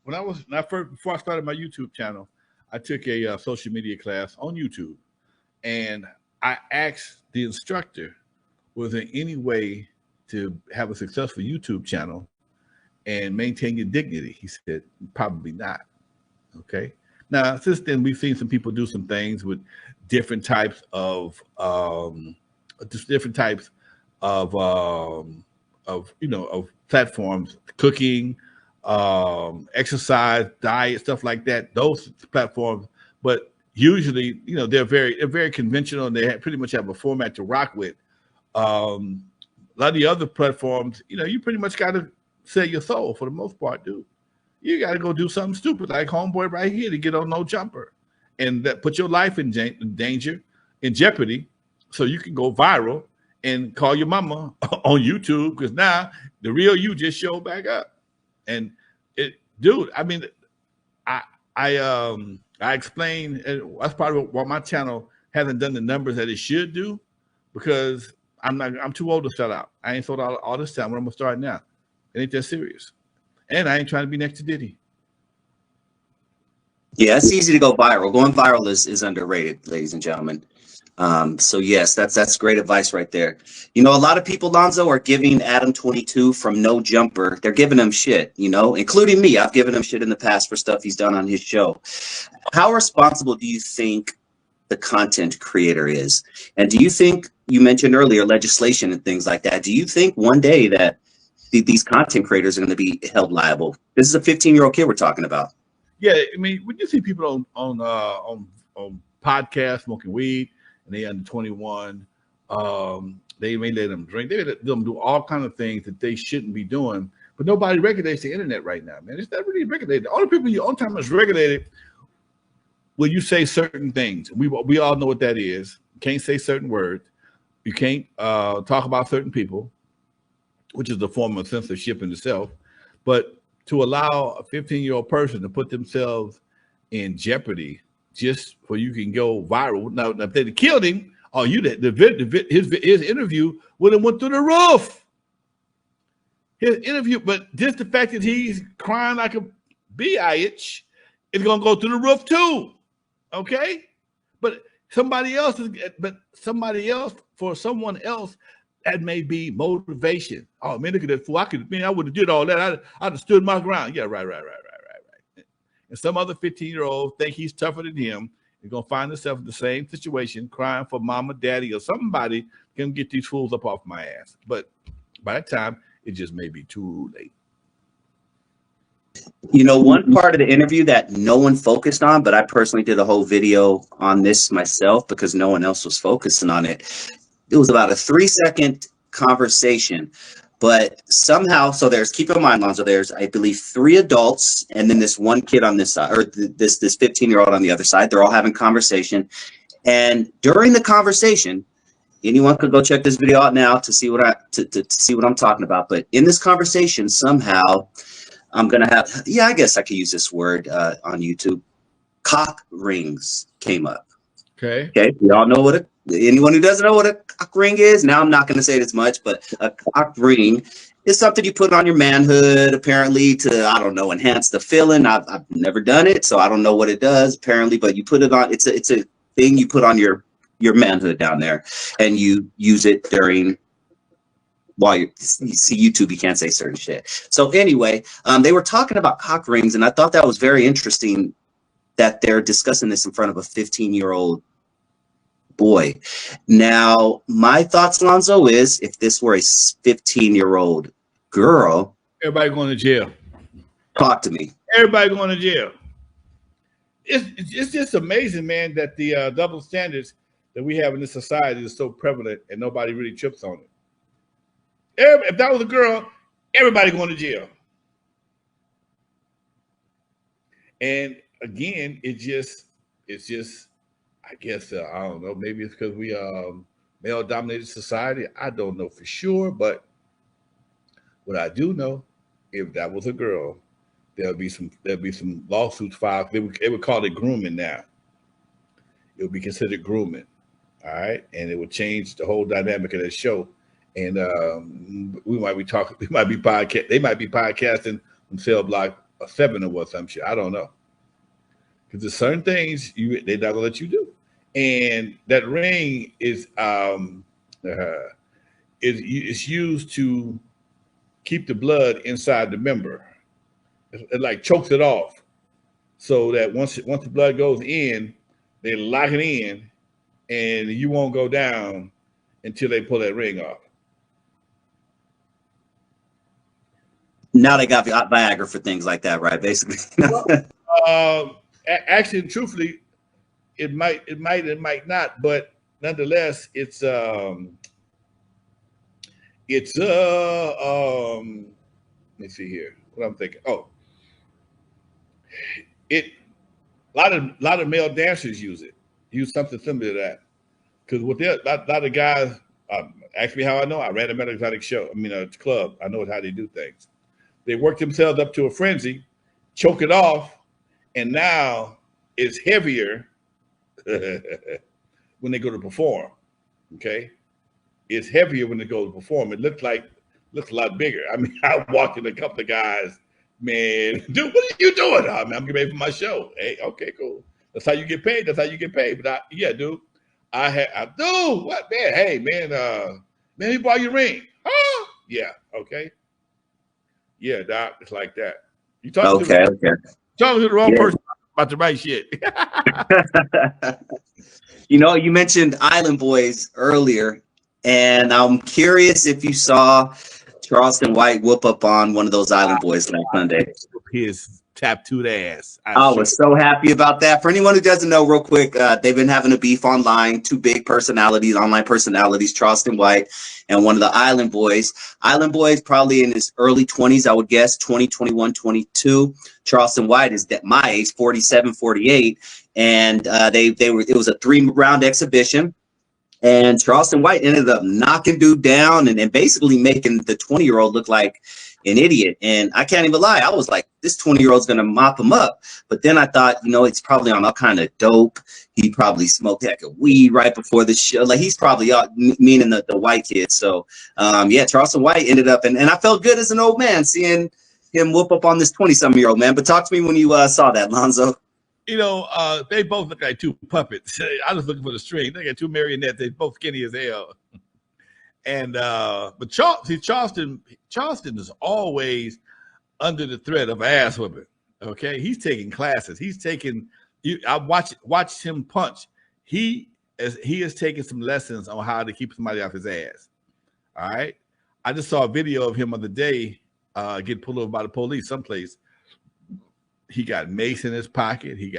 before I started my YouTube channel, I took a social media class on YouTube, and I asked the instructor, was there any way to have a successful YouTube channel and maintain your dignity? He said, probably not. Okay. Now, since then, we've seen some people do some things with different types of of platforms, cooking, exercise, diet, stuff like that. Those platforms, but usually, they're very conventional, and they pretty much have a format to rock with. A lot of the other platforms, you pretty much got to sell your soul for the most part, dude. You got to go do something stupid like homeboy right here to get on No Jumper, and that put your life in danger, in jeopardy, so you can go viral and call your mama on YouTube, because now the real you just showed back up. And dude, I mean, I explained, and that's part of why my channel hasn't done the numbers that it should do, because I'm too old to sell out. I ain't sold out all this time. When I'm gonna start now, it ain't that serious. And I ain't trying to be next to Diddy. Yeah, it's easy to go viral. Going viral is underrated, ladies and gentlemen. So yes, that's great advice right there. A lot of people, Lonzo, are giving ADAM22 from No Jumper. They're giving him shit, including me. I've given him shit in the past for stuff he's done on his show. How responsible do you think the content creator is? And do you think, you mentioned earlier legislation and things like that, do you think one day that these content creators are going to be held liable? This is a 15-year-old kid we're talking about. Yeah, I mean, when you see people on podcasts smoking weed and they under 21, they may let them drink. They let them do all kinds of things that they shouldn't be doing. But nobody regulates the internet right now, man. It's not really regulated. The only people on time is regulated when you say certain things. We all know what that is. You can't say certain words. You can't talk about certain people, which is a form of censorship in itself. But to allow a 15-year-old person to put themselves in jeopardy just for you can go viral. Now if they'd killed him, his interview would have went through the roof. His interview, but just the fact that he's crying like a bitch is gonna go through the roof too. Okay, but for someone else, that may be motivation. Oh man, look at that fool! I would have did all that. I'd have stood my ground. Yeah, right. And some other 15-year-old think he's tougher than him. He's gonna find himself in the same situation, crying for mama, daddy, or somebody can get these fools up off my ass. But by that time, it just may be too late. One part of the interview that no one focused on, but I personally did a whole video on this myself because no one else was focusing on it. It was about a 3-second conversation, but somehow, so keep in mind, Lonzo, there's, I believe, 3 adults and then this one kid on this side, or this 15-year-old on the other side. They're all having conversation. And during the conversation, anyone could go check this video out now to see what see what I'm talking about. But in this conversation, somehow I'm going to have, I guess I could use this word on YouTube. Cock rings came up. Okay. We all know anyone who doesn't know what a cock ring is, now I'm not going to say it as much, but a cock ring is something you put on your manhood, apparently, to, I don't know, enhance the feeling. I've never done it, so I don't know what it does, apparently, but you put it on, it's a thing you put on your manhood down there, and you use it during, while you see YouTube, you can't say certain shit. So anyway, they were talking about cock rings, and I thought that was very interesting that they're discussing this in front of a 15-year-old boy. Now, my thoughts, Lonzo, is if this were a 15-year-old girl, everybody going to jail. Talk to me. Everybody going to jail. It's just amazing, man, that the double standards that we have in this society is so prevalent and nobody really trips on it. If that was a girl, everybody going to jail. And again, it's just, I guess, I don't know, maybe it's because we male-dominated society. I don't know for sure, but what I do know, if that was a girl, there'll be some lawsuits filed. They would call it grooming now. It would be considered grooming, all right, and it would change the whole dynamic of that show. And they might be podcasting on Cell Block a 7 or what, some shit. I don't know. Because there's certain things they're not gonna let you do. And that ring is it's used to keep the blood inside the member. It like chokes it off, so that once the blood goes in, they lock it in, and you won't go down until they pull that ring off. Now they got Viagra for things like that, right? Basically. Actually, truthfully, it might not, but nonetheless, it's let me see here. What I'm thinking. Oh, a lot of male dancers use something similar to that. Because with a lot of guys, actually, how I know, I ran a medical exotic show. I mean, a club. I know how they do things. They work themselves up to a frenzy, choke it off, and now it's heavier when they go to perform. Okay, it's heavier when they go to perform. It looks a lot bigger. I mean, I walked in a couple of guys, man, dude, what are you doing? I mean, I'm getting ready for my show. Hey, okay, cool. That's how you get paid. That's how you get paid. But yeah, dude, dude, what, man? Hey, man, man, he bought your ring. Huh? Yeah, okay. Yeah, Doc, it's like that. You talking to the wrong person about the right shit. You know, you mentioned Island Boys earlier, and I'm curious if you saw Charleston White whoop up on one of those Island Boys last Sunday. His tattooed ass. I was so happy about that. For anyone who doesn't know, real quick, they've been having a beef online. Two big personalities, online personalities, Charleston White and one of the Island Boys. Island Boys probably in his early 20s, I would guess, 20, 21, 22. Charleston White is my age, 47, 48. And it was a 3-round exhibition. And Charleston White ended up knocking dude down and basically making the 20-year-old look like an idiot. And I can't even lie, I was like, this 20-year-old's gonna mop him up. But then I thought, you know, it's probably on all kind of dope. He probably smoked heck of weed right before the show. Like, he's probably meaning the white kid. So yeah, Charleston White ended up, and I felt good as an old man seeing him whoop up on this 20-something-year-old man. But talk to me when you saw that, Lonzo. You know, they both look like two puppets. I was looking for the string. They got two marionettes. They both skinny as hell. And but Charleston is always under the threat of ass whipping. Okay, he's taking classes. He's taking. I watched him punch. He is taking some lessons on how to keep somebody off his ass. All right. I just saw a video of him the other day getting pulled over by the police someplace. He got mace in his pocket. He got